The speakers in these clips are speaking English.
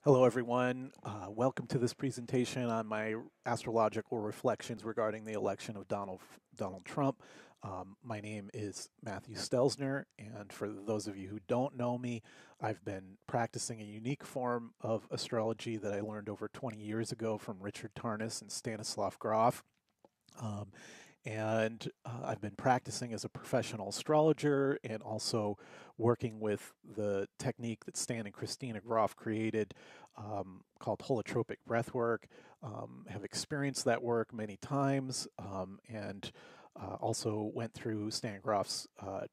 Hello, everyone. Welcome to this presentation on my astrological reflections regarding the election of Donald Trump. My name is Matthew Stelzner, and for those of you who don't know me, I've been practicing a unique form of astrology that I learned over 20 years ago from Richard Tarnas and Stanislav Grof. Um, I've been practicing as a professional astrologer and also working with the technique that Stan and Christina Grof created called holotropic breathwork. Have experienced that work many times and also went through Stan Grof's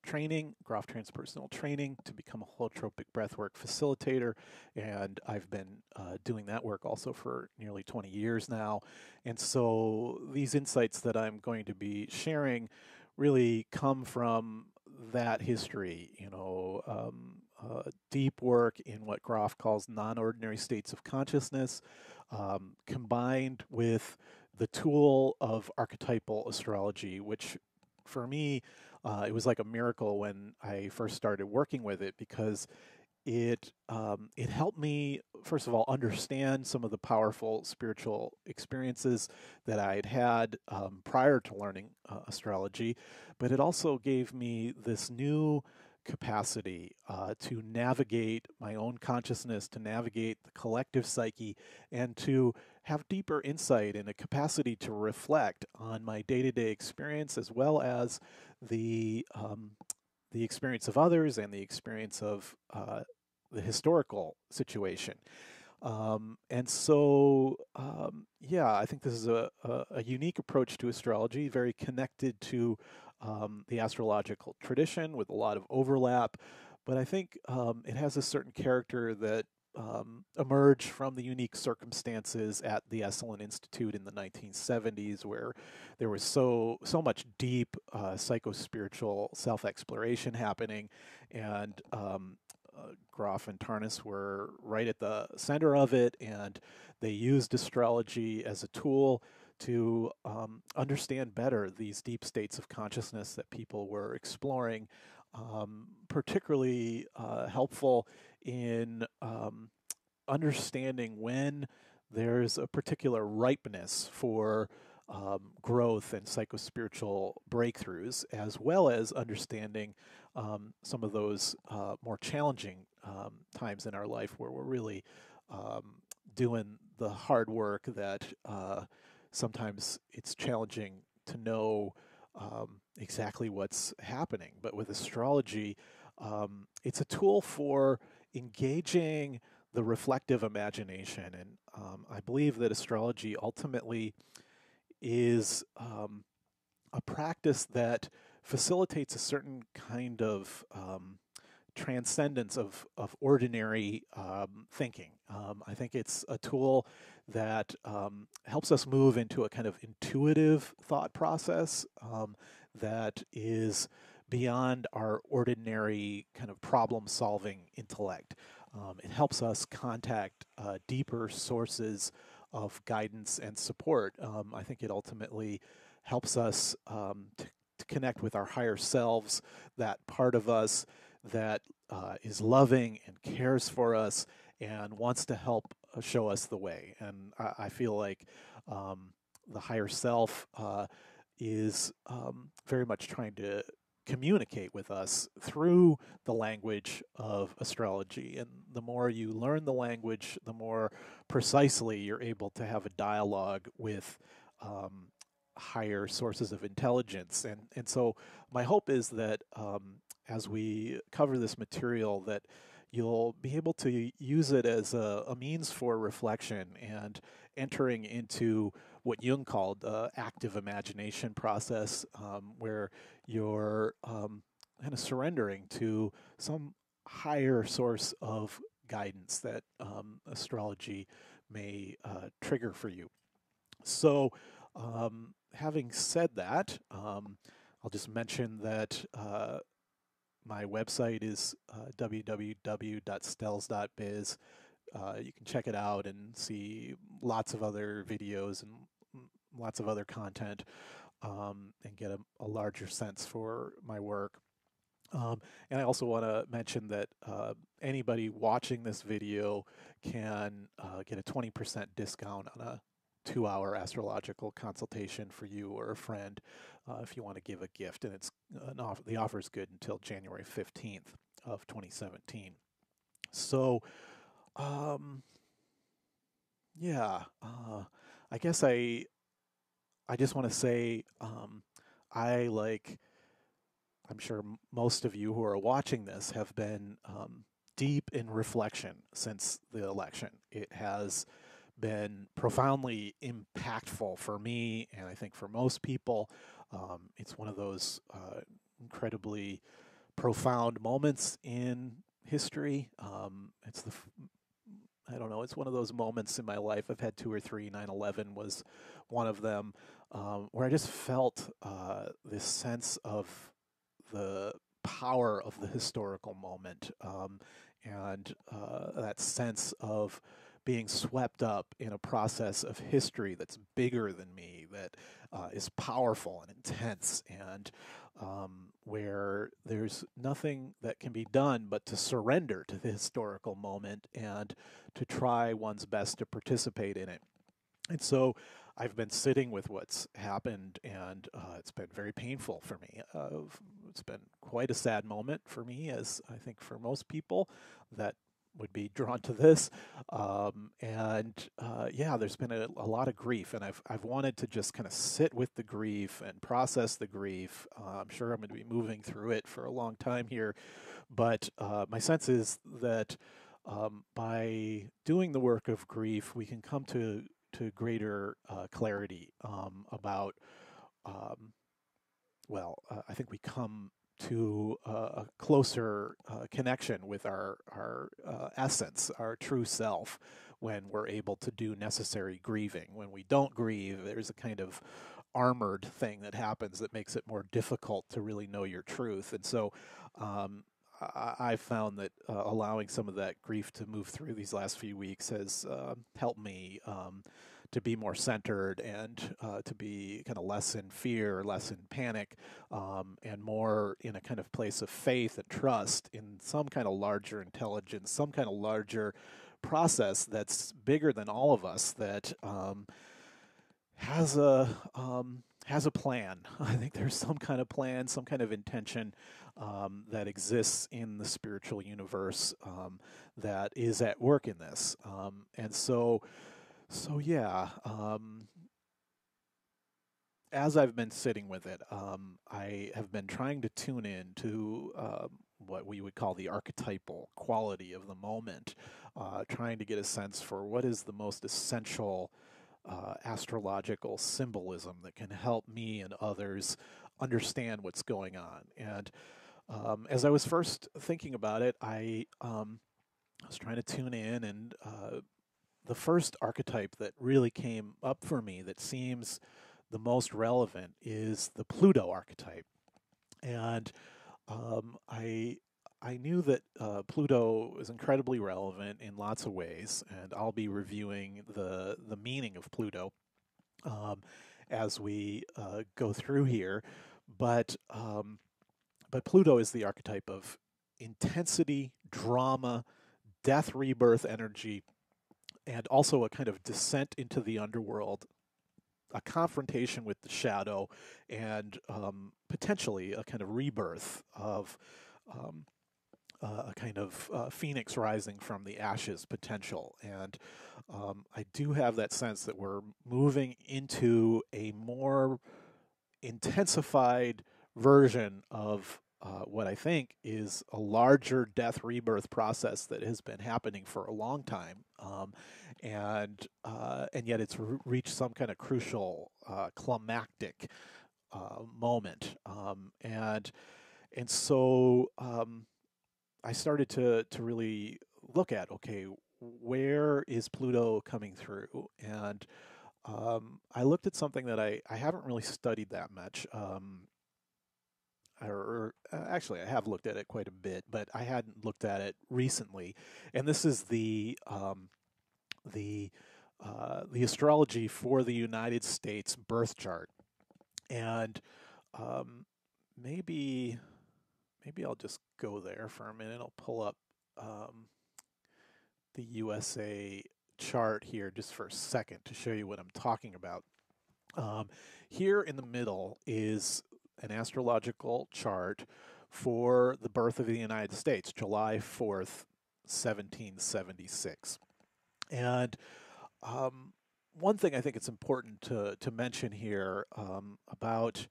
training, Grof Transpersonal Training, to become a holotropic breathwork facilitator. And I've been doing that work also for nearly 20 years now. And so these insights that I'm going to be sharing really come from that history, deep work in what Grof calls non-ordinary states of consciousness, combined with the tool of archetypal astrology, which for me, it was like a miracle when I first started working with it because it helped me first of all understand some of the powerful spiritual experiences that I had had prior to learning astrology, but it also gave me this new capacity to navigate my own consciousness, to navigate the collective psyche, and to have deeper insight and a capacity to reflect on my day-to-day experience as well as the um, the experience of others and the experience of the historical situation. Yeah, I think this is a unique approach to astrology, very connected to the astrological tradition with a lot of overlap. But I think it has a certain character that emerged from the unique circumstances at the Esalen Institute in the 1970s, where there was so much deep psycho-spiritual self-exploration happening, and Grof and Tarnas were right at the center of it, and they used astrology as a tool to understand better these deep states of consciousness that people were exploring, particularly helpful in understanding when there's a particular ripeness for growth and psychospiritual breakthroughs, as well as understanding some of those more challenging times in our life where we're really um, doing the hard work that sometimes it's challenging to know exactly what's happening. But with astrology, it's a tool for engaging the reflective imagination. And I believe that astrology ultimately is a practice that facilitates a certain kind of transcendence of ordinary thinking. I think it's a tool that helps us move into a kind of intuitive thought process that is beyond our ordinary kind of problem solving intellect. It helps us contact deeper sources of guidance and support. I think it ultimately helps us to connect with our higher selves, that part of us that is loving and cares for us and wants to help show us the way. And I feel like the higher self is very much trying to communicate with us through the language of astrology. And the more you learn the language, the more precisely you're able to have a dialogue with higher sources of intelligence. And so my hope is that as we cover this material, that you'll be able to use it as a means for reflection and entering into what Jung called the active imagination process, where you're kind of surrendering to some higher source of guidance that astrology may trigger for you. So, having said that, I'll just mention that my website is www.stels.biz. You can check it out and see lots of other videos and lots of other content and get a larger sense for my work. And I also want to mention that anybody watching this video can get a 20% discount on a 2-hour astrological consultation for you or a friend if you want to give a gift. And the offer is good until January 15th of 2017. So, um, yeah, I guess I just want to say I like I'm sure most of you who are watching this have been deep in reflection since the election. It has been profoundly impactful for me, and I think for most people. It's one of those incredibly profound moments in history. I don't know, it's one of those moments in my life. I've had two or three. 9/11 was one of them, where I just felt this sense of the power of the historical moment, and that sense of being swept up in a process of history that's bigger than me, that is powerful and intense, and where there's nothing that can be done but to surrender to the historical moment and to try one's best to participate in it. And so I've been sitting with what's happened, and it's been very painful for me. It's been quite a sad moment for me, as I think for most people that would be drawn to this. Yeah, there's been a lot of grief, and I've wanted to just kind of sit with the grief and process the grief. I'm sure I'm going to be moving through it for a long time here, but my sense is that by doing the work of grief, we can come to greater clarity about, um, I think we come to a closer connection with our essence, our true self, when we're able to do necessary grieving. When we don't grieve, there's a kind of armored thing that happens that makes it more difficult to really know your truth. And so um, I found that allowing some of that grief to move through these last few weeks has helped me to be more centered and to be kind of less in fear, less in panic, and more in a kind of place of faith and trust in some kind of larger intelligence, some kind of larger process that's bigger than all of us, that has a plan. I think there's some kind of plan, some kind of intention that exists in the spiritual universe that is at work in this. So yeah. As I've been sitting with it, I have been trying to tune in to what we would call the archetypal quality of the moment, trying to get a sense for what is the most essential astrological symbolism that can help me and others understand what's going on. And as I was first thinking about it, I was trying to tune in, and the first archetype that really came up for me that seems the most relevant is the Pluto archetype. And I knew that Pluto is incredibly relevant in lots of ways, and I'll be reviewing the meaning of Pluto as we go through here. But but Pluto is the archetype of intensity, drama, death, rebirth energy, and also a kind of descent into the underworld, a confrontation with the shadow, and potentially a kind of rebirth of um, a kind of phoenix rising from the ashes potential. And I do have that sense that we're moving into a more intensified version of what I think is a larger death rebirth process that has been happening for a long time, and yet it's reached some kind of crucial climactic moment, and so I started to really look at, okay, where is Pluto coming through? And I looked at something that I haven't really studied that much. Actually, I have looked at it quite a bit, but I hadn't looked at it recently. And this is the the astrology for the United States birth chart. And um, maybe maybe I'll just go there for a minute. I'll pull up the USA chart here just for a second to show you what I'm talking about. Here in the middle is an astrological chart for the birth of the United States, July 4th, 1776. And one thing I think it's important to mention here about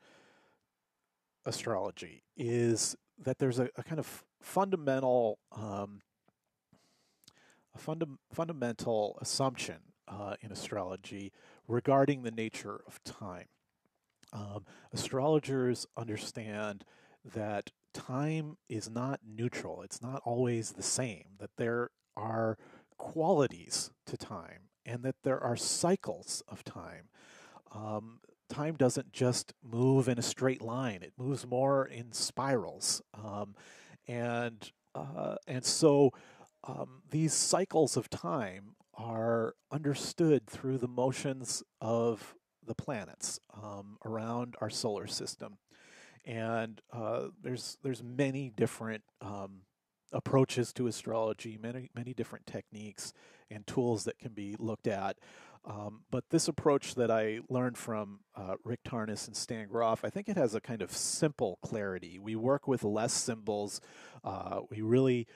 astrology is that there's a kind of fundamental fundamental assumption in astrology regarding the nature of time. Astrologers understand that time is not neutral, it's not always the same, that there are qualities to time and that there are cycles of time. Time doesn't just move in a straight line, it moves more in spirals. And so these cycles of time are understood through the motions of the planets around our solar system. And there's many different approaches to astrology, many different techniques and tools that can be looked at. But this approach that I learned from Rick Tarnas and Stan Grof, I think it has a kind of simple clarity. We work with less symbols. We really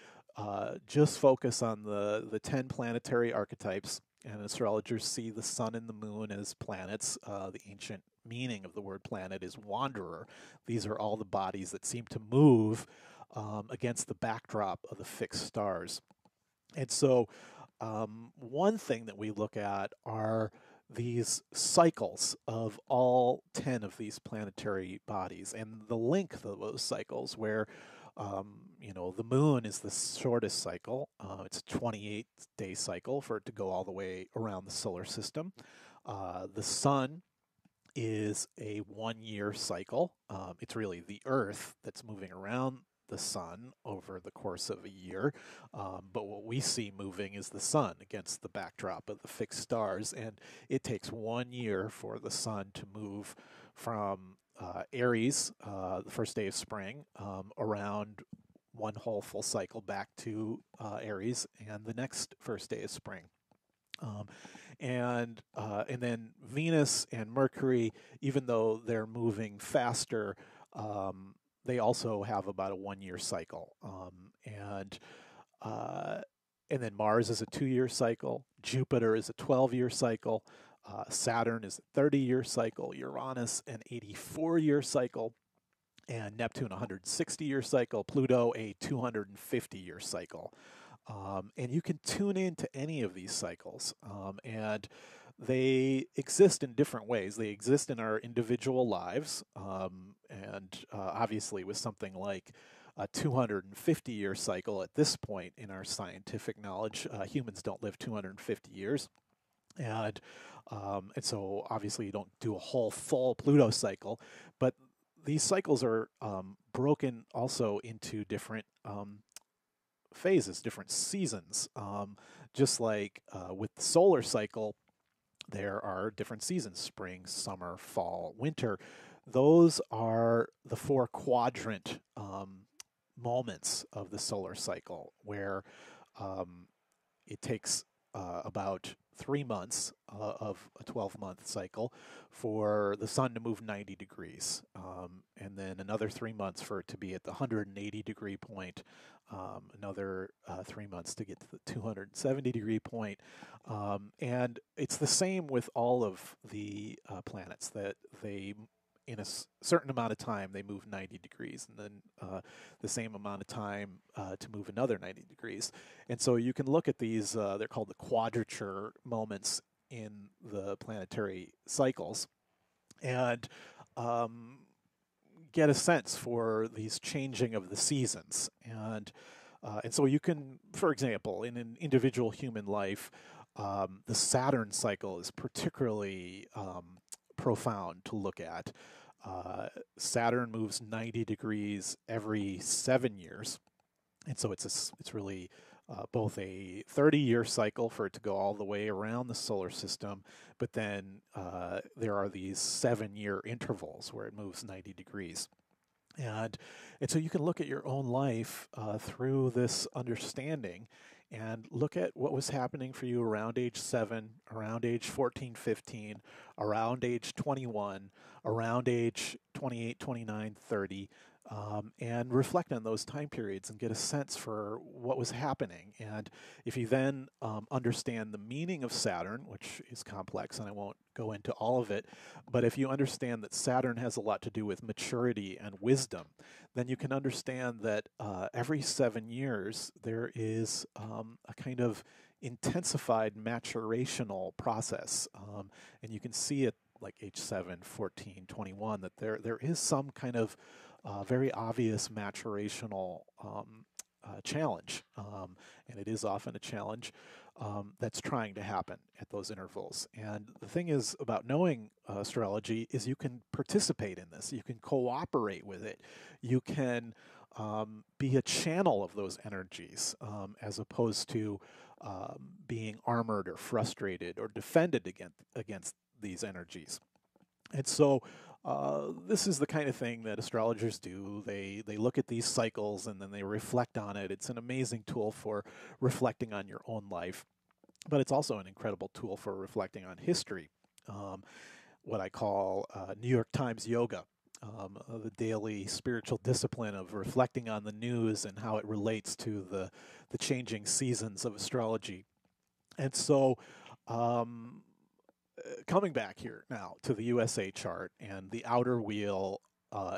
just focus on the 10 planetary archetypes, and astrologers see the sun and the moon as planets. The ancient meaning of the word planet is wanderer. These are all the bodies that seem to move against the backdrop of the fixed stars. And so one thing that we look at are these cycles of all 10 of these planetary bodies and the length of those cycles, where the moon is the shortest cycle. It's a 28-day cycle for it to go all the way around the solar system. The sun is a 1-year cycle. It's really the Earth that's moving around the sun over the course of a year. But what we see moving is the sun against the backdrop of the fixed stars. And it takes 1 year for the sun to move from Aries, the first day of spring, around one whole full cycle back to Aries and the next first day of spring. And then Venus and Mercury, even though they're moving faster, they also have about a 1-year cycle. And then Mars is a 2-year cycle. Jupiter is a 12-year cycle. Saturn is a 30-year cycle. Uranus an 84-year cycle. And Neptune a 160-year cycle. Pluto a 250-year cycle. And you can tune into any of these cycles. And they exist in different ways. They exist in our individual lives. And obviously with something like a 250-year cycle at this point in our scientific knowledge, humans don't live 250 years. And so obviously you don't do a whole full Pluto cycle, but these cycles are broken also into different phases, different seasons. Just like with the solar cycle, there are different seasons: spring, summer, fall, winter. Those are the 4 quadrant moments of the solar cycle, where it takes about 3 months of a 12-month cycle for the sun to move 90 degrees, and then another 3 months for it to be at the 180-degree point, another 3 months to get to the 270-degree point. And it's the same with all of the planets, that they, in a certain amount of time, they move 90 degrees, and then the same amount of time to move another 90 degrees. And so you can look at these, they're called the quadrature moments in the planetary cycles, and get a sense for these changing of the seasons. And so you can, for example, in an individual human life, the Saturn cycle is particularly profound to look at. Saturn moves 90 degrees every 7 years, and so it's really both a 30-year cycle for it to go all the way around the solar system, but then there are these 7-year intervals where it moves 90 degrees. And, and so you can look at your own life through this understanding and look at what was happening for you around age 7, around age 14, 15, around age 21, around age 28, 29, 30, and reflect on those time periods and get a sense for what was happening. And if you then understand the meaning of Saturn, which is complex and I won't go into all of it, but if you understand that Saturn has a lot to do with maturity and wisdom, then you can understand that every 7 years there is a kind of intensified maturational process. And you can see it like age 7, 14, 21, that there is some kind of very obvious maturational challenge. And it is often a challenge that's trying to happen at those intervals. And the thing is about knowing astrology is you can participate in this, you can cooperate with it, you can be a channel of those energies as opposed to being armored or frustrated or defended against these energies. And so this is the kind of thing that astrologers do. They look at these cycles and then they reflect on it. It's an amazing tool for reflecting on your own life, but it's also an incredible tool for reflecting on history. What I call New York Times yoga, the daily spiritual discipline of reflecting on the news and how it relates to the changing seasons of astrology. And so coming back here now to the USA chart, and the outer wheel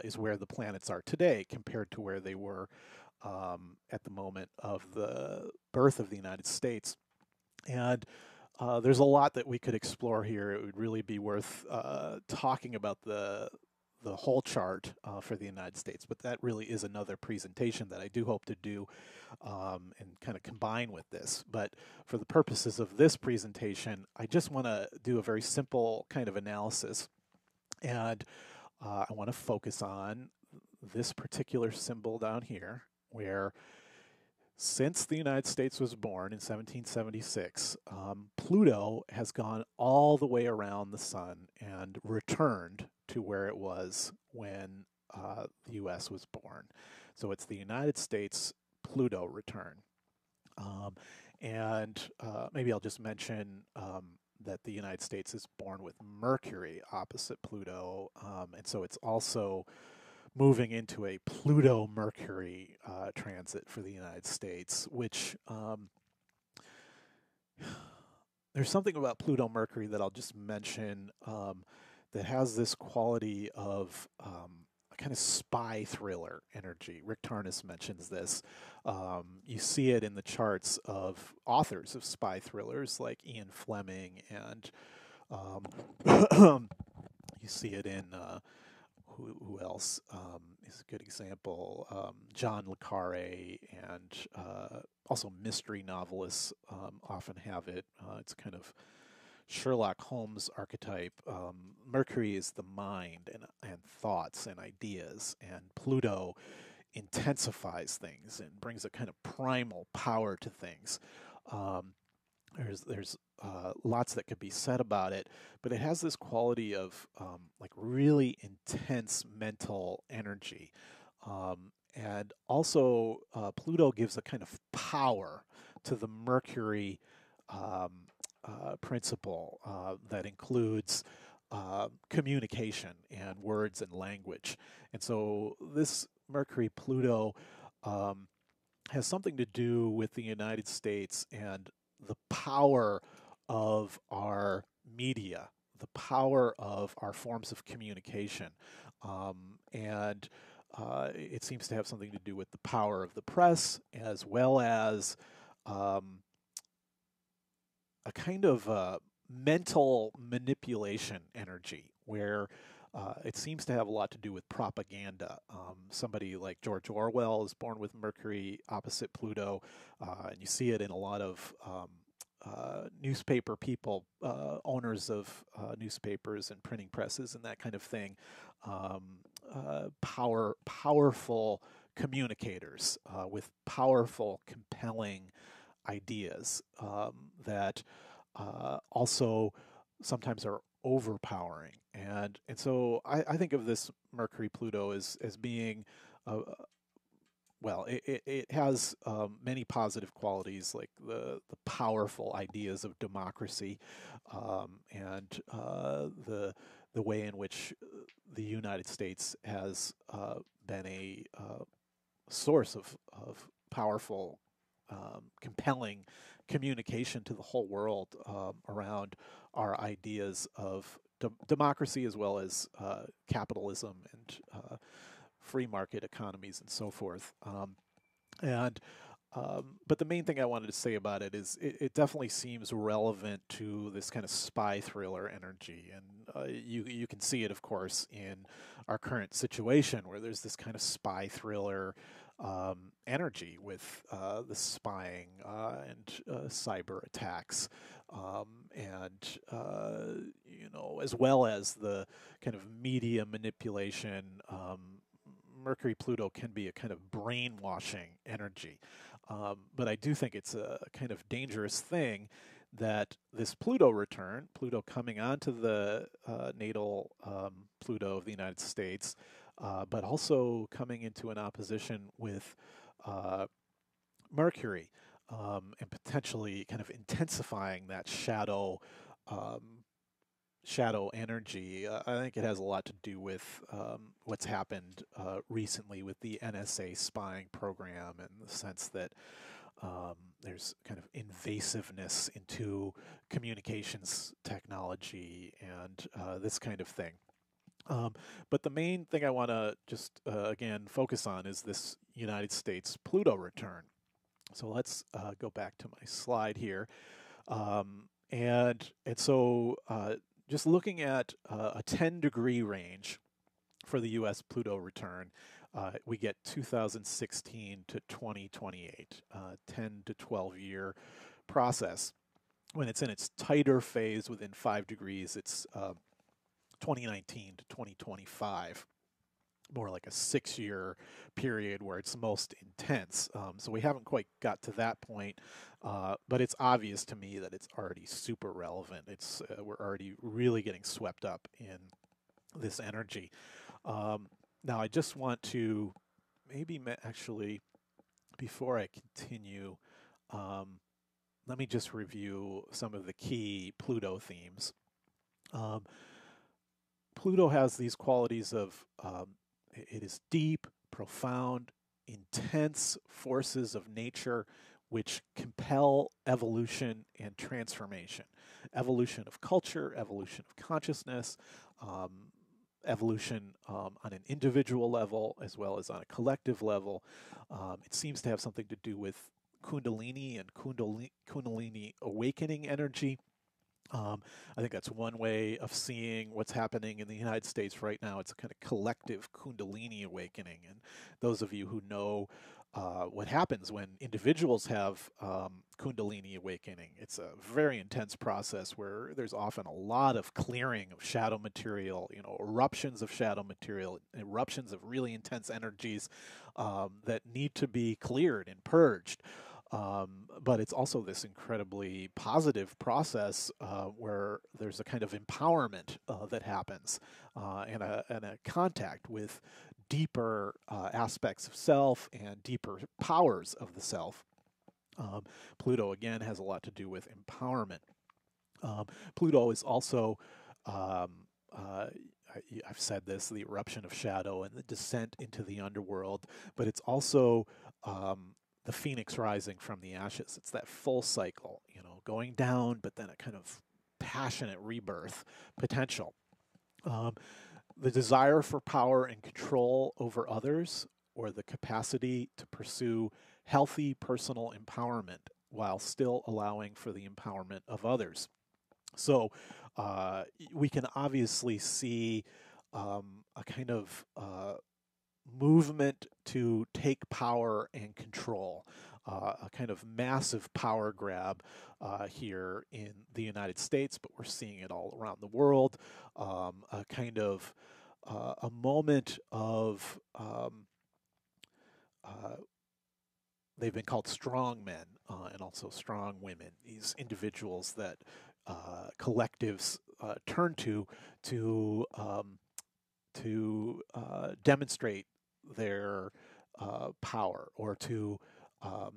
is where the planets are today compared to where they were at the moment of the birth of the United States. And there's a lot that we could explore here. It would really be worth talking about the whole chart for the United States, but that really is another presentation that I do hope to do and kind of combine with this. But for the purposes of this presentation, I just want to do a very simple kind of analysis, and I want to focus on this particular symbol down here, where since the United States was born in 1776, Pluto has gone all the way around the sun and returned to where it was when the U.S. was born. So it's the United States Pluto return. And maybe I'll just mention that the United States is born with Mercury opposite Pluto. And so it's also moving into a Pluto-Mercury transit for the United States, which there's something about Pluto-Mercury that I'll just mention that has this quality of a kind of spy thriller energy. Rick Tarnas mentions this. You see it in the charts of authors of spy thrillers like Ian Fleming, and you see it in who else is a good example? John le Carre, and also mystery novelists often have it. It's kind of Sherlock Holmes archetype. Mercury is the mind and thoughts and ideas, and Pluto intensifies things and brings a kind of primal power to things. There's lots that could be said about it, but it has this quality of like really intense mental energy. And also, Pluto gives a kind of power to the Mercury principle that includes communication and words and language. And so this Mercury Pluto has something to do with the United States and the power of our media, the power of our forms of communication. And it seems to have something to do with the power of the press, as well as a kind of mental manipulation energy, where it seems to have a lot to do with propaganda. Somebody like George Orwell is born with Mercury opposite Pluto, and you see it in a lot of newspaper people, owners of newspapers and printing presses and that kind of thing. Powerful communicators with powerful, compelling ideas that also sometimes are overpowering. And so I think of this Mercury Pluto as being well, it has many positive qualities, like the powerful ideas of democracy, and the way in which the United States has been a source of powerful, compelling communication to the whole world around our ideas of democracy, as well as capitalism and free market economies and so forth. And but the main thing I wanted to say about it is it definitely seems relevant to this kind of spy thriller energy, and you can see it, of course, in our current situation where there's this kind of spy thriller energy with the spying and cyber attacks, and as well as the kind of media manipulation. Mercury Pluto can be a kind of brainwashing energy. But I do think it's a kind of dangerous thing that this Pluto return, Pluto coming onto the natal Pluto of the United States, but also coming into an opposition with Mercury, and potentially kind of intensifying that um, shadow energy. I think it has a lot to do with what's happened recently with the NSA spying program, and the sense that there's kind of invasiveness into communications technology and this kind of thing. But the main thing I want to just again focus on is this United States Pluto return. So let's go back to my slide here, and so just looking at a 10-degree range for the U.S. Pluto return, we get 2016 to 2028, 10 to 12-year process. When it's in its tighter phase within 5 degrees, it's 2019 to 2025. More like a 6-year period where it's most intense. So we haven't quite got to that point, but it's obvious to me that it's already super relevant. We're already really getting swept up in this energy. Now, I just want to maybe actually, before I continue, let me just review some of the key Pluto themes. Pluto has these qualities of it is deep, profound, intense forces of nature which compel evolution and transformation. Evolution of culture, evolution of consciousness, evolution on an individual level as well as on a collective level. It seems to have something to do with Kundalini and Kundalini awakening energy. I think that's one way of seeing what's happening in the United States right now. It's a kind of collective Kundalini awakening. And those of you who know what happens when individuals have Kundalini awakening, it's a very intense process where there's often a lot of clearing of shadow material, eruptions of shadow material, eruptions of really intense energies that need to be cleared and purged. But it's also this incredibly positive process where there's a kind of empowerment that happens, and a contact with deeper aspects of self and deeper powers of the self. Pluto, again, has a lot to do with empowerment. Pluto is also, I've said this, the eruption of shadow and the descent into the underworld, but it's also the phoenix rising from the ashes. It's that full cycle, going down, but then a kind of passionate rebirth potential. The desire for power and control over others, or the capacity to pursue healthy personal empowerment while still allowing for the empowerment of others. So we can obviously see a kind of movement to take power and control, a kind of massive power grab here in the United States, but we're seeing it all around the world. A kind of a moment of they've been called strong men and also strong women. These individuals that collectives turn to demonstrate their power, or to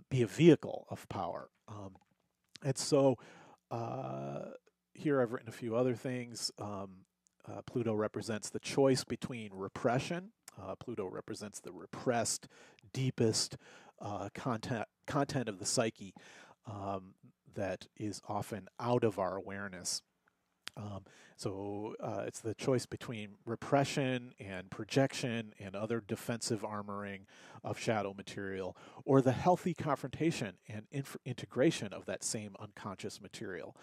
be a vehicle of power. And so here I've written a few other things. Pluto represents the choice between repression. Pluto represents the repressed, deepest content of the psyche that is often out of our awareness. So it's the choice between repression and projection and other defensive armoring of shadow material, or the healthy confrontation and integration of that same unconscious material,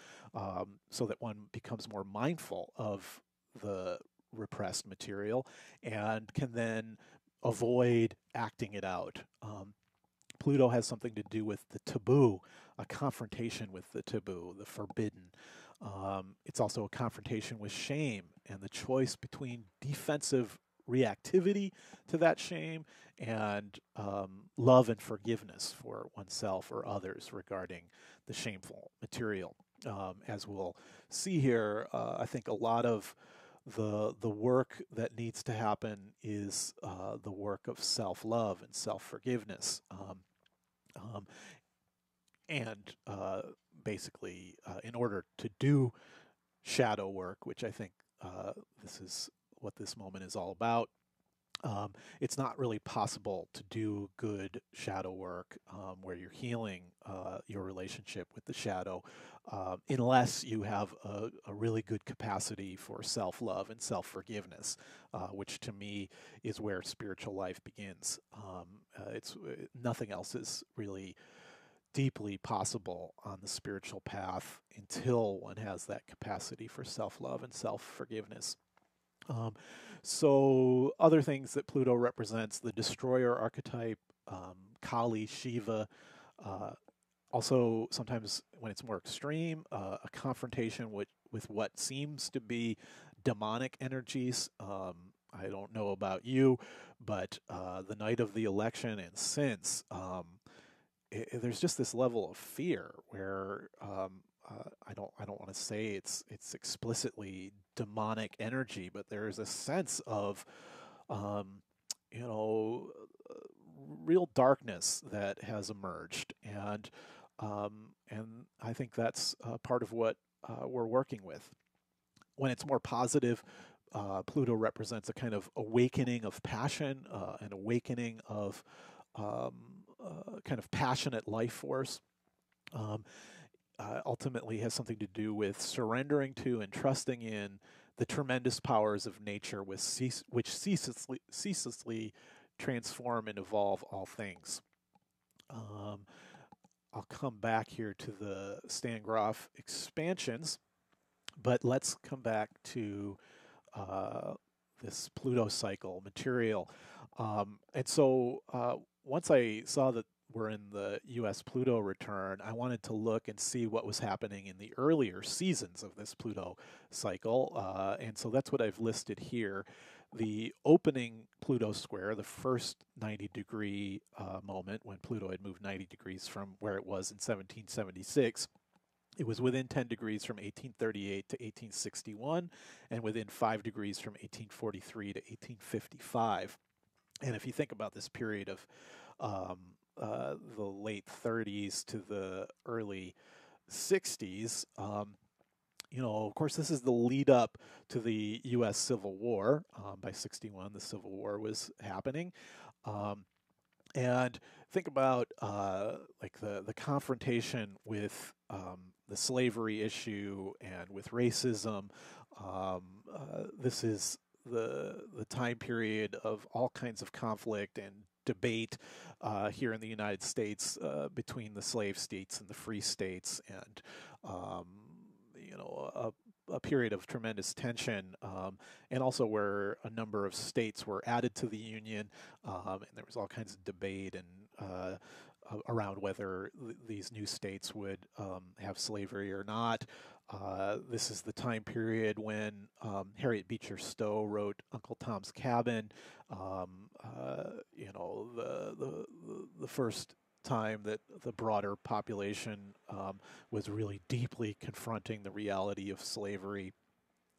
so that one becomes more mindful of the repressed material and can then avoid acting it out. Pluto has something to do with the taboo, a confrontation with the taboo, the forbidden. It's also a confrontation with shame and the choice between defensive reactivity to that shame and love and forgiveness for oneself or others regarding the shameful material. As we'll see here, I think a lot of the work that needs to happen is the work of self-love and self-forgiveness. And basically, in order to do shadow work, which I think this is what this moment is all about, it's not really possible to do good shadow work where you're healing your relationship with the shadow unless you have a really good capacity for self-love and self-forgiveness, which to me is where spiritual life begins. It's nothing else is really deeply possible on the spiritual path until one has that capacity for self-love and self-forgiveness. So other things that Pluto represents: the destroyer archetype, Kali, Shiva. Also, sometimes when it's more extreme, a confrontation with what seems to be demonic energies. I don't know about you, but the night of the election and since, there's just this level of fear where I don't want to say it's explicitly demonic energy, but there is a sense of you know real darkness that has emerged, and I think that's part of what we're working with. When it's more positive, Pluto represents a kind of awakening of passion, an awakening of kind of passionate life force. Um, Ultimately has something to do with surrendering to and trusting in the tremendous powers of nature, which ceaselessly transform and evolve all things. Um, I'll come back here to the Stan Grof expansions, but let's come back to uh, this Pluto cycle material. And so once I saw that we're in the US Pluto return, I wanted to look and see what was happening in the earlier seasons of this Pluto cycle. And so that's what I've listed here. The opening Pluto square, the first 90-degree moment when Pluto had moved 90 degrees from where it was in 1776. It was within 10 degrees from 1838 to 1861, and within 5 degrees from 1843 to 1855. And if you think about this period of the late 30s to the early 60s, of course, this is the lead up to the U.S. Civil War. By 61, the Civil War was happening. And think about like the confrontation with the slavery issue and with racism. This is the time period of all kinds of conflict and debate here in the United States between the slave states and the free states, and a period of tremendous tension, and also where a number of states were added to the Union, and there was all kinds of debate and around whether these new states would have slavery or not. This is the time period when Harriet Beecher Stowe wrote Uncle Tom's Cabin. The first time that the broader population was really deeply confronting the reality of slavery.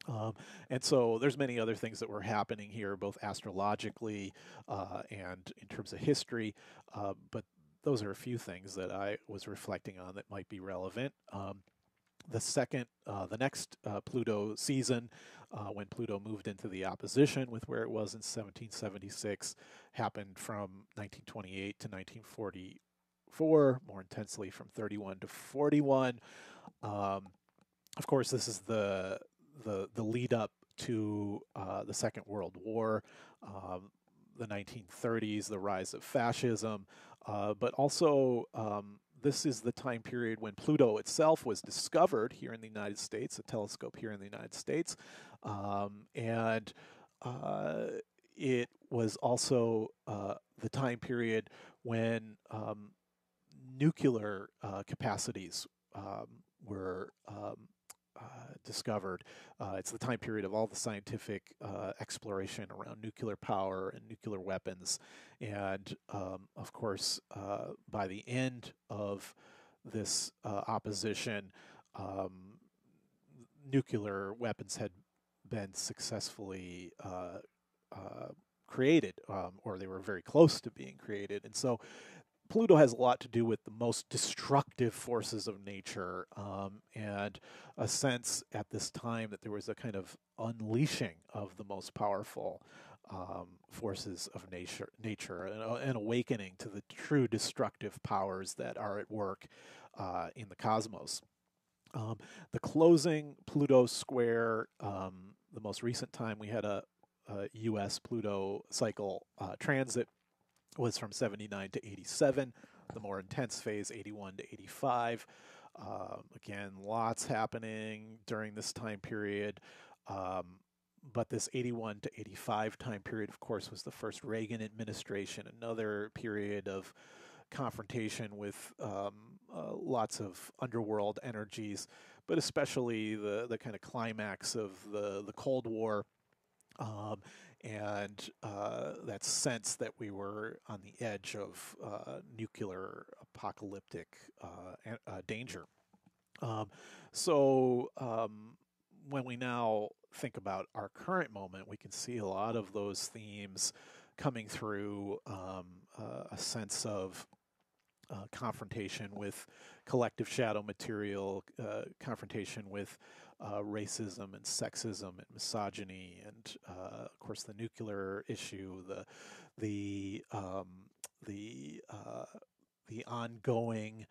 Um, and so there's many other things that were happening here, both astrologically and in terms of history. But those are a few things that I was reflecting on that might be relevant. The next Pluto season, when Pluto moved into the opposition with where it was in 1776, happened from 1928 to 1944, more intensely from 31 to 41. Um, of course, this is the lead up to the Second World War, the 1930s, the rise of fascism, but also this is the time period when Pluto itself was discovered here in the United States, a telescope here in the United States, and uh, it was also the time period when nuclear capacities were discovered. It's the time period of all the scientific exploration around nuclear power and nuclear weapons. And of course, by the end of this opposition, um, nuclear weapons had been successfully created, or they were very close to being created. And so Pluto has a lot to do with the most destructive forces of nature, and a sense at this time that there was a kind of unleashing of the most powerful forces of nature, an awakening to the true destructive powers that are at work in the cosmos. Um, the closing Pluto square, the most recent time we had a U.S. Pluto cycle transit was from 79 to 87, the more intense phase 81 to 85. Again, lots happening during this time period. But this 81 to 85 time period, of course, was the first Reagan administration, another period of confrontation with lots of underworld energies, but especially the kind of climax of the Cold War, um, and that sense that we were on the edge of nuclear apocalyptic danger. Um, so when we now think about our current moment, we can see a lot of those themes coming through, a sense of confrontation with collective shadow material, confrontation with racism and sexism and misogyny, and of course the nuclear issue, the um, the uh, the ongoing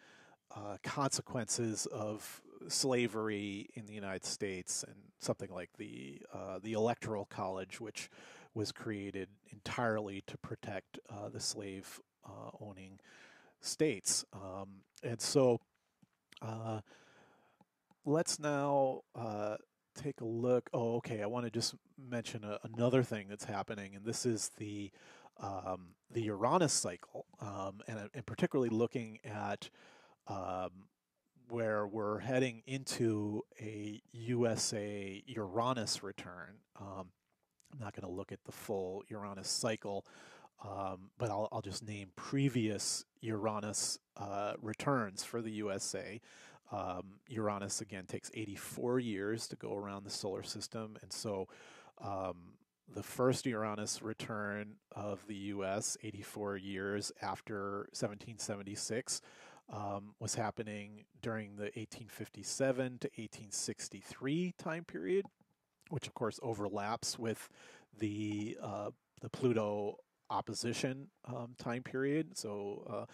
consequences of slavery in the United States, and something like the Electoral College, which was created entirely to protect the slave owning states. And so uh, let's now take a look. Oh, okay. I want to just mention another thing that's happening, and this is the Uranus cycle, and particularly looking at um, where we're heading into a USA Uranus return. I'm not going to look at the full Uranus cycle, but I'll just name previous Uranus returns for the USA. Uranus again takes 84 years to go around the solar system, and so the first Uranus return of the US, 84 years after 1776, was happening during the 1857 to 1863 time period, which of course overlaps with the Pluto opposition time period. So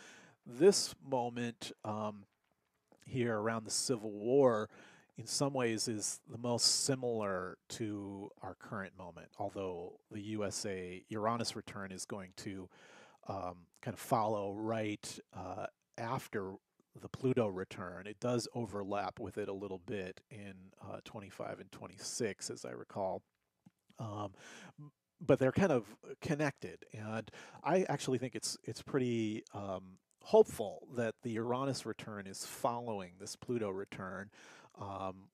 this moment here around the Civil War, in some ways, is the most similar to our current moment. Although the USA Uranus return is going to kind of follow right after the Pluto return, it does overlap with it a little bit in 25 and 26, as I recall. Um, but they're kind of connected, and I actually think it's pretty hopeful that the Uranus return is following this Pluto return,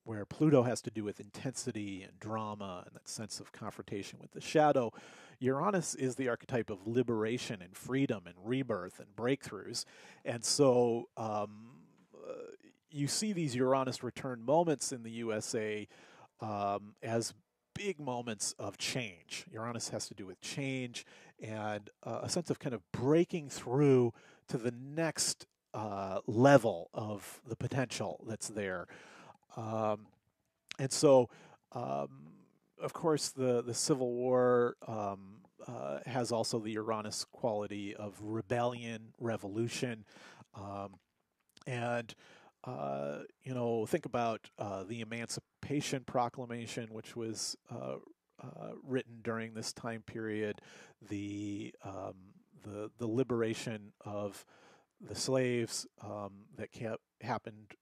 where Pluto has to do with intensity and drama and that sense of confrontation with the shadow. Uranus is the archetype of liberation and freedom and rebirth and breakthroughs, and so you see these Uranus return moments in the USA as big moments of change. Uranus has to do with change and a sense of kind of breaking through to the next level of the potential that's there. Um, and so, um, of course, the Civil War has also the Uranus quality of rebellion, revolution, um, and think about the Emancipation Proclamation, which was written during this time period, the the liberation of the slaves that happened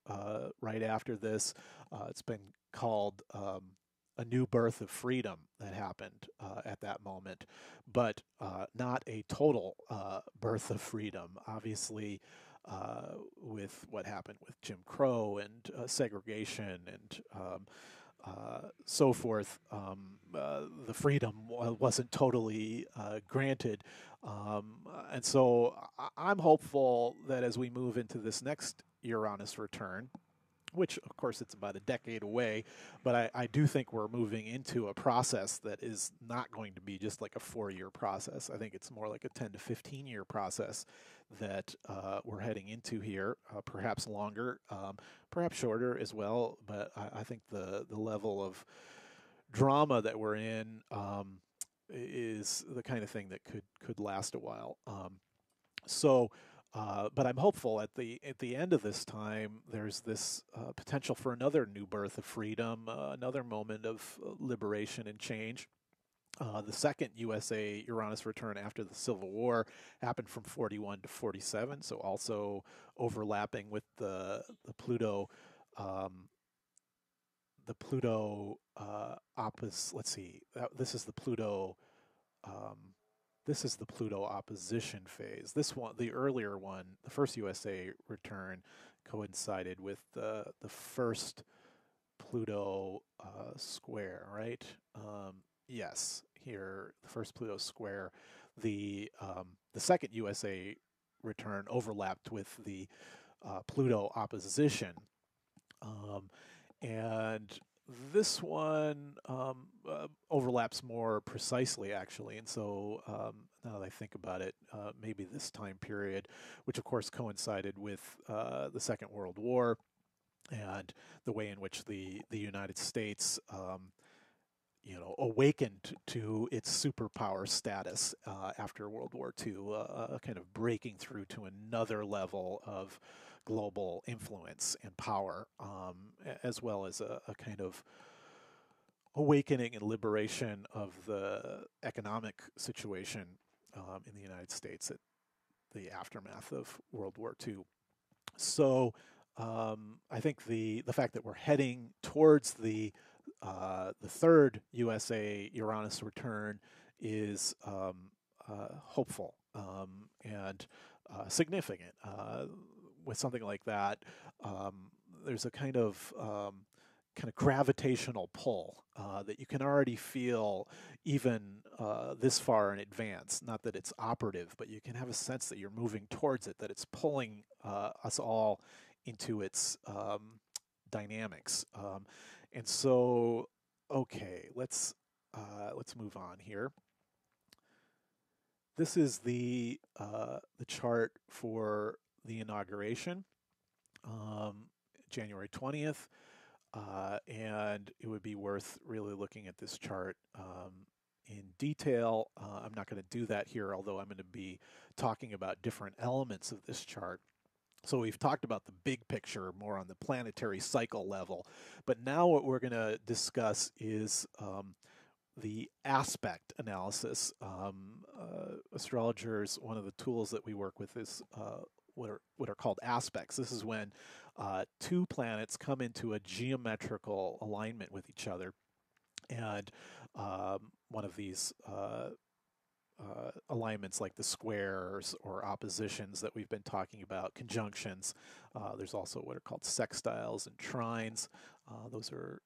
right after this. It's been called a new birth of freedom that happened at that moment, but not a total birth of freedom. Obviously, with what happened with Jim Crow and segregation and so forth, the freedom wasn't totally granted. And so I'm hopeful that as we move into this next Uranus return, which of course it's about a decade away, but I do think we're moving into a process that is not going to be just like a 4-year process. I think it's more like a 10 to 15-year process that we're heading into here, perhaps longer, perhaps shorter as well. But I think the level of drama that we're in is the kind of thing that could last a while. But I'm hopeful at the end of this time, there's this potential for another new birth of freedom, another moment of liberation and change. The second USA Uranus return after the Civil War happened from 41 to 47, so also overlapping with the Pluto um, opposite. Let's see, this is the Pluto. Um, this is the Pluto opposition phase. This one, the earlier one, the first USA return, coincided with the first Pluto square, right? Yes, here the first Pluto square. The second USA return overlapped with the Pluto opposition, um, and this one overlaps more precisely, actually. And so now that I think about it, maybe this time period, which of course coincided with the Second World War and the way in which the United States awakened to its superpower status after World War II, kind of breaking through to another level of global influence and power, as well as a kind of awakening and liberation of the economic situation in the United States at the aftermath of World War II. So I think the fact that we're heading towards the third USA Uranus return is hopeful and significant. With something like that, there's a kind of gravitational pull that you can already feel even this far in advance. Not that it's operative, but you can have a sense that you're moving towards it, that it's pulling us all into its dynamics. And so, okay, let's move on here. This is the chart for the inauguration, January 20th. And it would be worth really looking at this chart in detail. I'm not going to do that here, although I'm going to be talking about different elements of this chart. So we've talked about the big picture more on the planetary cycle level, but now what we're going to discuss is the aspect analysis. Astrologers, one of the tools that we work with is what are called aspects. This is when two planets come into a geometrical alignment with each other, and one of these alignments like the squares or oppositions that we've been talking about, conjunctions. There's also what are called sextiles and trines. Those are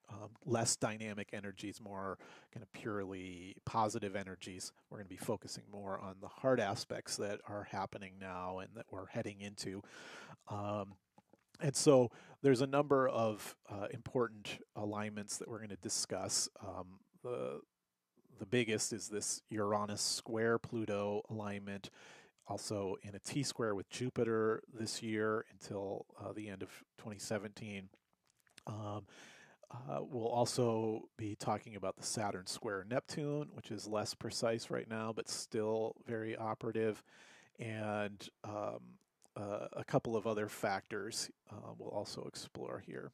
less dynamic energies, more kind of purely positive energies. We're going to be focusing more on the hard aspects that are happening now and that we're heading into. Um, And so there's a number of important alignments that we're going to discuss. The biggest is this Uranus square Pluto alignment, also in a T square with Jupiter this year until the end of 2017. Um, we'll also be talking about the Saturn square Neptune, which is less precise right now, but still very operative, and a couple of other factors we'll also explore here.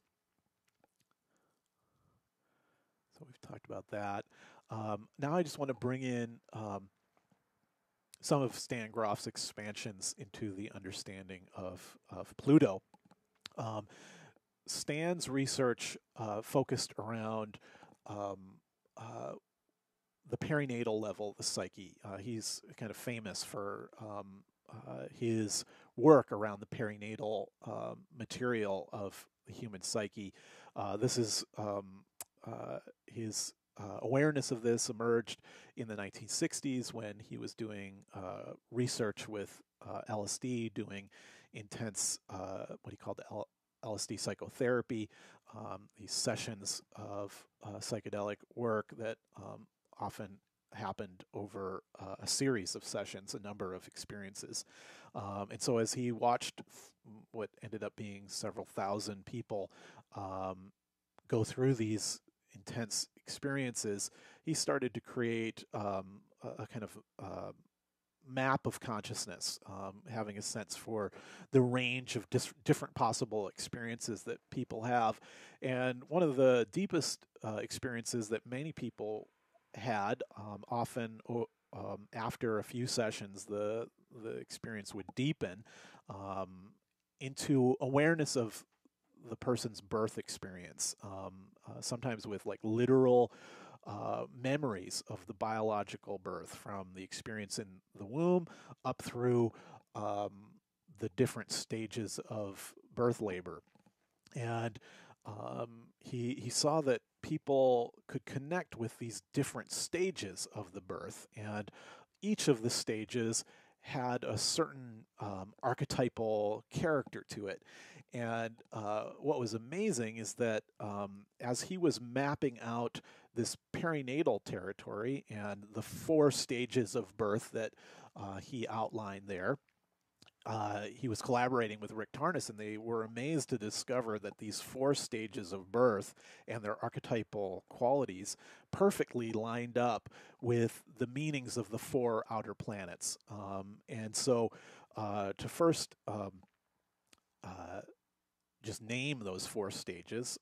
So we've talked about that. Now I just want to bring in some of Stan Grof's expansions into the understanding of Pluto. Um, Stan's research focused around um, uh, the perinatal level of the psyche. He's kind of famous for his work around the perinatal material of the human psyche. This is his awareness of this emerged in the 1960s when he was doing research with LSD, doing intense, what he called LSD psychotherapy, these sessions of psychedelic work that often happened over a series of sessions, a number of experiences. And so as he watched what ended up being several thousand people go through these intense experiences, he started to create a kind of map of consciousness, having a sense for the range of different possible experiences that people have. And one of the deepest experiences that many people had, often after a few sessions, the experience would deepen into awareness of the person's birth experience, sometimes with like literal memories of the biological birth from the experience in the womb up through um, the different stages of birth labor. And he saw that people could connect with these different stages of the birth, and each of the stages had a certain archetypal character to it. And what was amazing is that as he was mapping out this perinatal territory and the 4 stages of birth that he outlined there, he was collaborating with Rick Tarnas, and they were amazed to discover that these 4 stages of birth and their archetypal qualities perfectly lined up with the meanings of the 4 outer planets. And so, to first uh, just name those 4 stages,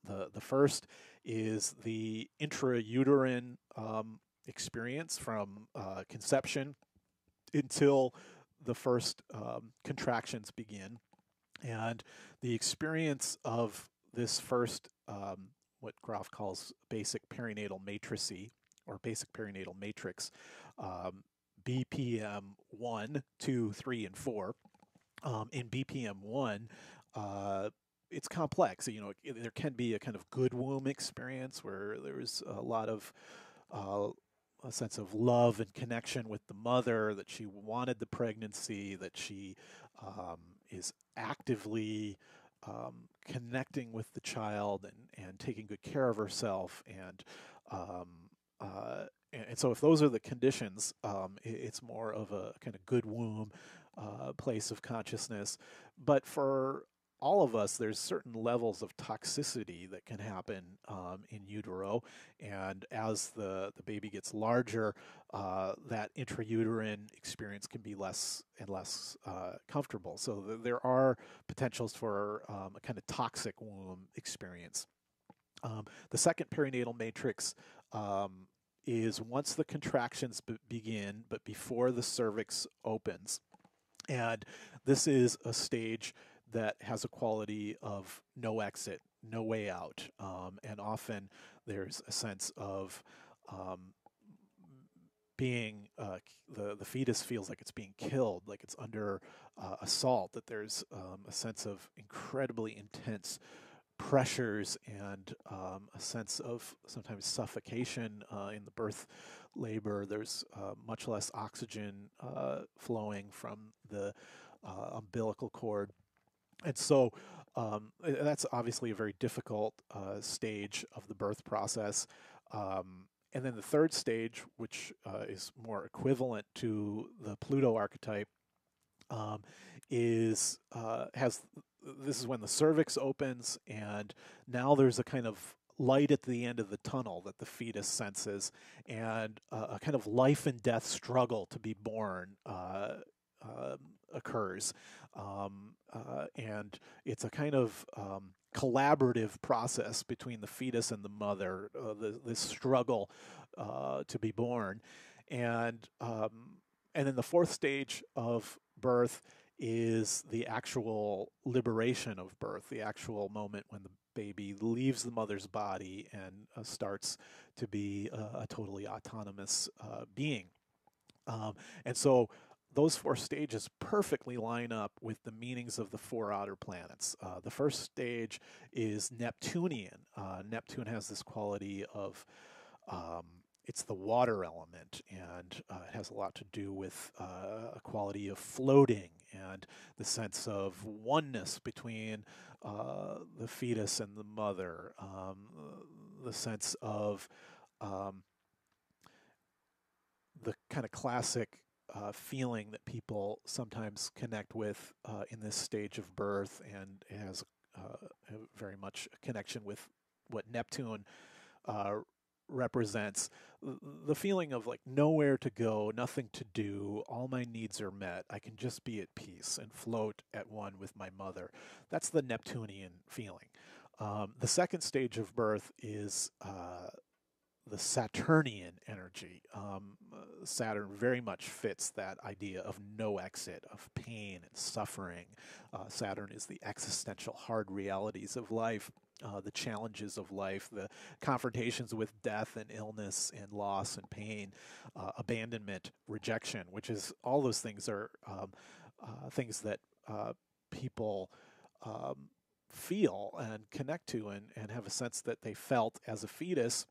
the first is the intrauterine experience from conception until the first contractions begin. And the experience of this first, what Grof calls basic perinatal matrice or basic perinatal matrix, BPM 1, 2, 3, and 4. In BPM 1, it's complex. You know, there can be a kind of good womb experience where there's a lot of uh, a sense of love and connection with the mother, that she wanted the pregnancy, that she is actively connecting with the child and taking good care of herself. Um, and so, if those are the conditions, it's more of a kind of good womb place of consciousness. But for all of us, there's certain levels of toxicity that can happen in utero, and as the baby gets larger, that intrauterine experience can be less and less comfortable. So there are potentials for a kind of toxic womb experience. The second perinatal matrix is once the contractions begin, but before the cervix opens. And this is a stage that has a quality of no exit, no way out. And often there's a sense of being, the fetus feels like it's being killed, like it's under assault, that there's a sense of incredibly intense pressures and a sense of sometimes suffocation in the birth labor. There's much less oxygen flowing from the umbilical cord. And so That's obviously a very difficult stage of the birth process. And then the third stage, which is more equivalent to the Pluto archetype, um, is has this is when the cervix opens, and now there's a kind of light at the end of the tunnel that the fetus senses, and a kind of life and death struggle to be born occurs, and it's a kind of collaborative process between the fetus and the mother, this struggle to be born, and um, and then the fourth stage of birth is the actual liberation of birth, the actual moment when the baby leaves the mother's body and starts to be a totally autonomous being. Um, and so those four stages perfectly line up with the meanings of the four outer planets. The first stage is Neptunian. Neptune has this quality of um, it's the water element, and it has a lot to do with a quality of floating and the sense of oneness between the fetus and the mother, the sense of um, the kind of classic feeling that people sometimes connect with in this stage of birth, and it has very much a connection with what Neptune uh, represents, the feeling of like nowhere to go, nothing to do, all my needs are met, I can just be at peace and float at one with my mother. That's the Neptunian feeling. The second stage of birth is the Saturnian energy. Saturn very much fits that idea of no exit, of pain and suffering. Saturn is the existential hard realities of life, the challenges of life, the confrontations with death and illness and loss and pain, abandonment, rejection, which is all those things are things that people feel and connect to, and have a sense that they felt as a fetus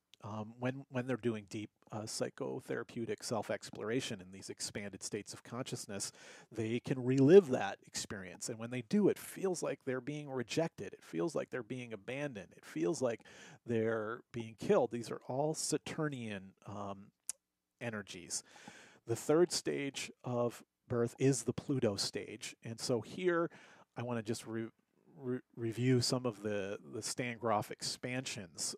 when they're doing deep psychotherapeutic self-exploration in these expanded states of consciousness. They can relive that experience, and when they do, it feels like they're being rejected. It feels like they're being abandoned. It feels like they're being killed. These are all Saturnian energies. The third stage of birth is the Pluto stage, and so here I want to just review some of the Stan Grof expansions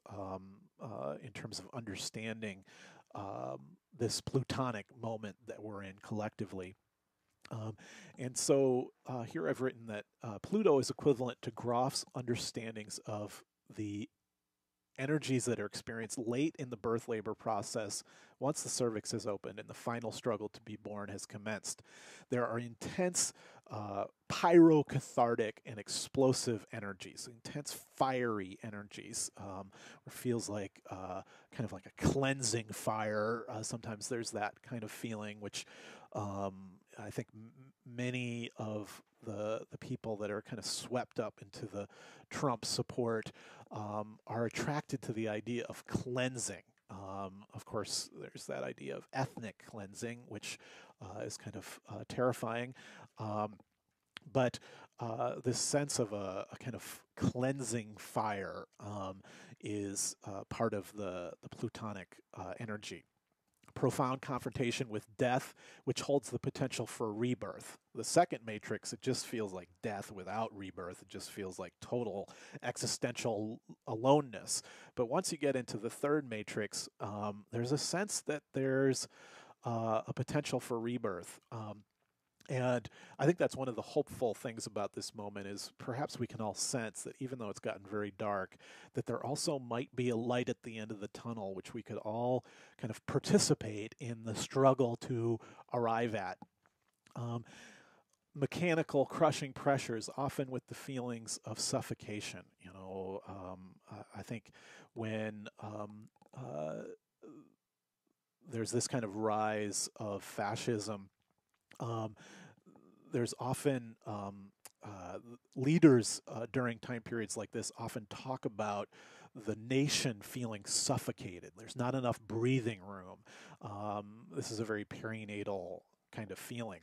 in terms of understanding this plutonic moment that we're in collectively. Um, and so here I've written that Pluto is equivalent to Grof's understandings of the energies that are experienced late in the birth labor process once the cervix is opened and the final struggle to be born has commenced. There are intense pyrocathartic and explosive energies, intense fiery energies, it feels like kind of like a cleansing fire. Sometimes there's that kind of feeling, which I think many of the people that are kind of swept up into the Trump support are attracted to the idea of cleansing. Of course, there's that idea of ethnic cleansing, which is kind of terrifying. But this sense of a kind of cleansing fire is part of the Plutonic energy. Profound confrontation with death, which holds the potential for rebirth. The second matrix, it just feels like death without rebirth. It just feels like total existential aloneness. But once you get into the third matrix, there's a sense that there's a potential for rebirth. And I think that's one of the hopeful things about this moment is perhaps we can all sense that even though it's gotten very dark, that there also might be a light at the end of the tunnel, which we could all kind of participate in the struggle to arrive at. Um, Mechanical crushing pressures, often with the feelings of suffocation. I think when there's this kind of rise of fascism, um, there's often leaders during time periods like this often talk about the nation feeling suffocated. There's not enough breathing room. This is a very perinatal kind of feeling.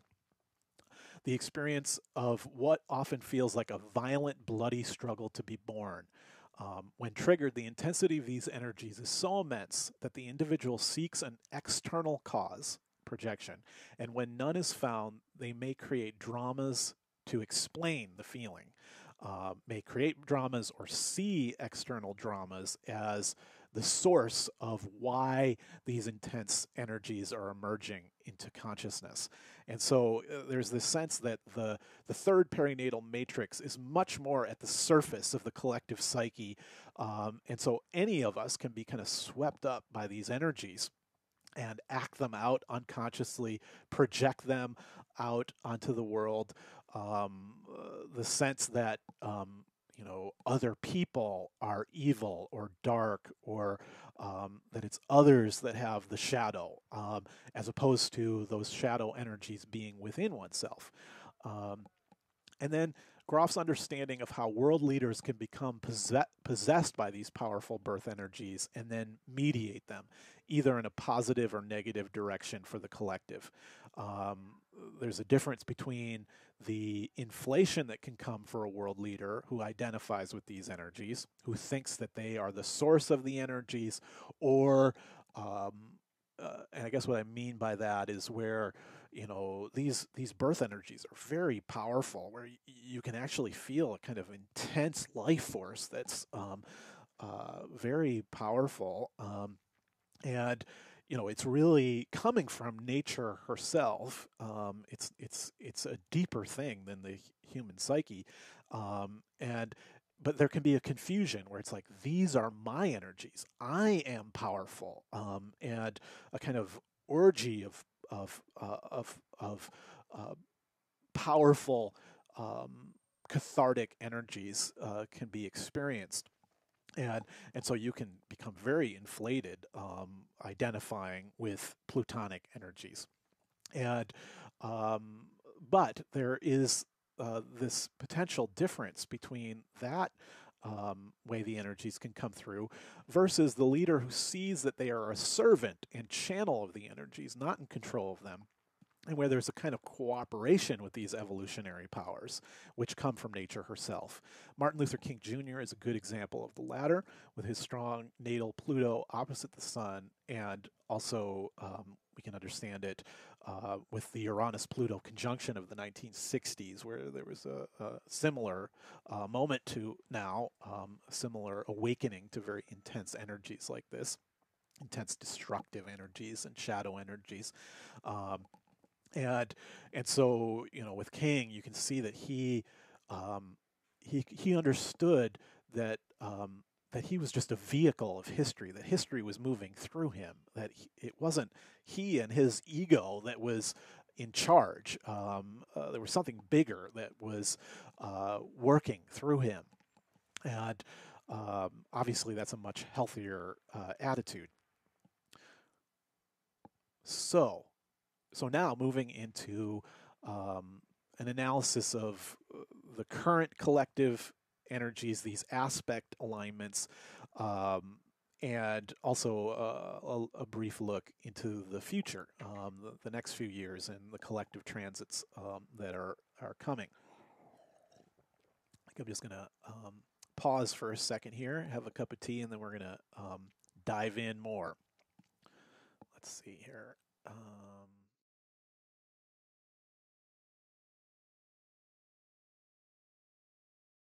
the experience of what often feels like a violent, bloody struggle to be born. When triggered, the intensity of these energies is so immense that the individual seeks an external cause, projection, and when none is found, they may create dramas to explain the feeling. May create dramas or see external dramas as the source of why these intense energies are emerging into consciousness. And so there's this sense that the third perinatal matrix is much more at the surface of the collective psyche. And so any of us can be kind of swept up by these energies and act them out unconsciously, project them out onto the world. The sense that other people are evil or dark, or that it's others that have the shadow, as opposed to those shadow energies being within oneself. And then Grof's understanding of how world leaders can become possessed by these powerful birth energies and then mediate them, either in a positive or negative direction for the collective. There's a difference between the inflation that can come for a world leader who identifies with these energies, who thinks that they are the source of the energies, or and I guess what I mean by that is where these birth energies are very powerful, where you can actually feel a kind of intense life force that's very powerful, and it's really coming from nature herself. It's a deeper thing than the human psyche, and but there can be a confusion where it's like, these are my energies, I am powerful, and a kind of orgy of powerful cathartic energies can be experienced. And so you can become very inflated, identifying with Plutonic energies. And but there is this potential difference between that way the energies can come through versus the leader who sees that they are a servant and channel of the energies, not in control of them, and where there's a kind of cooperation with these evolutionary powers, which come from nature herself. Martin Luther King Jr. is a good example of the latter, with his strong natal Pluto opposite the Sun, and also we can understand it with the Uranus-Pluto conjunction of the 1960s, where there was a similar moment to now, a similar awakening to very intense energies like this, intense destructive energies and shadow energies. And so with King, you can see that he understood that that he was just a vehicle of history, that history was moving through him, that it wasn't he and his ego that was in charge. There was something bigger that was working through him, and obviously that's a much healthier attitude. So now moving into an analysis of the current collective energies, these aspect alignments, and also a brief look into the future, the next few years, and the collective transits that are coming. I think I'm just going to pause for a second here, have a cup of tea, and then we're going to dive in more. Let's see here.